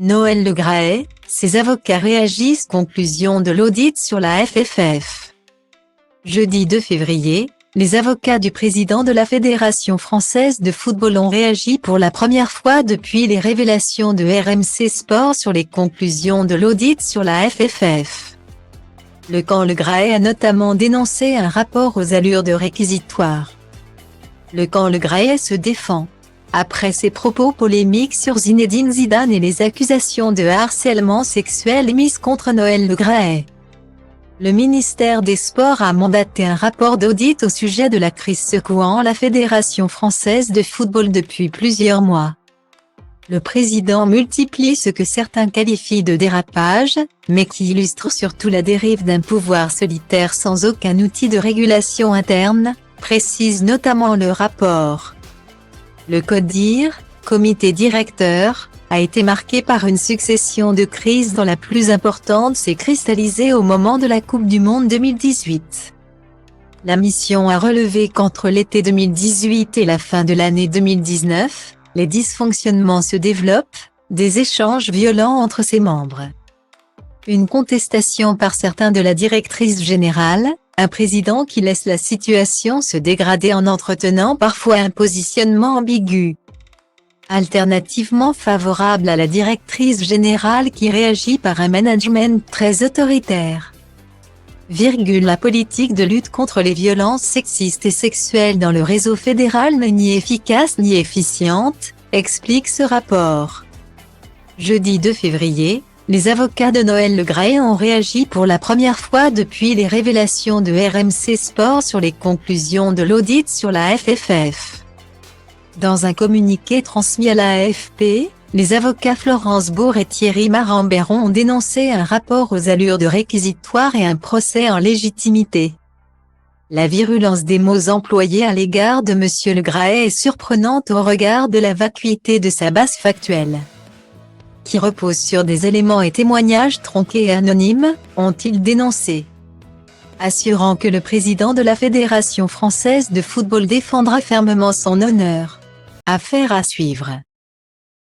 Noël Le Graët, ses avocats réagissent. Conclusion de l'audit sur la FFF. Jeudi 2 février, les avocats du président de la Fédération française de football ont réagi pour la première fois depuis les révélations de RMC Sport sur les conclusions de l'audit sur la FFF. Le camp Le Graët a notamment dénoncé un rapport aux allures de réquisitoire. Le camp Le Graët se défend. Après ses propos polémiques sur Zinedine Zidane et les accusations de harcèlement sexuel émises contre Noël Le Graët, le ministère des Sports a mandaté un rapport d'audit au sujet de la crise secouant la Fédération française de football depuis plusieurs mois. Le président multiplie ce que certains qualifient de dérapage, mais qui illustre surtout la dérive d'un pouvoir solitaire sans aucun outil de régulation interne, précise notamment le rapport. Le CODIR, comité directeur, a été marqué par une succession de crises dont la plus importante s'est cristallisée au moment de la Coupe du Monde 2018. La mission a relevé qu'entre l'été 2018 et la fin de l'année 2019, les dysfonctionnements se développent, des échanges violents entre ses membres. Une contestation par certains de la directrice générale, un président qui laisse la situation se dégrader en entretenant parfois un positionnement ambigu. Alternativement favorable à la directrice générale qui réagit par un management très autoritaire. La politique de lutte contre les violences sexistes et sexuelles dans le réseau fédéral n'est ni efficace ni efficiente, explique ce rapport. Jeudi 2 février, les avocats de Noël Le Graët ont réagi pour la première fois depuis les révélations de RMC Sport sur les conclusions de l'audit sur la FFF. Dans un communiqué transmis à la AFP, les avocats Florence Bourg et Thierry Marambéron ont dénoncé un rapport aux allures de réquisitoire et un procès en légitimité. La virulence des mots employés à l'égard de M. Le Graët est surprenante au regard de la vacuité de sa base factuelle, qui repose sur des éléments et témoignages tronqués et anonymes, ont-ils dénoncé, assurant que le président de la Fédération française de football défendra fermement son honneur. Affaire à suivre.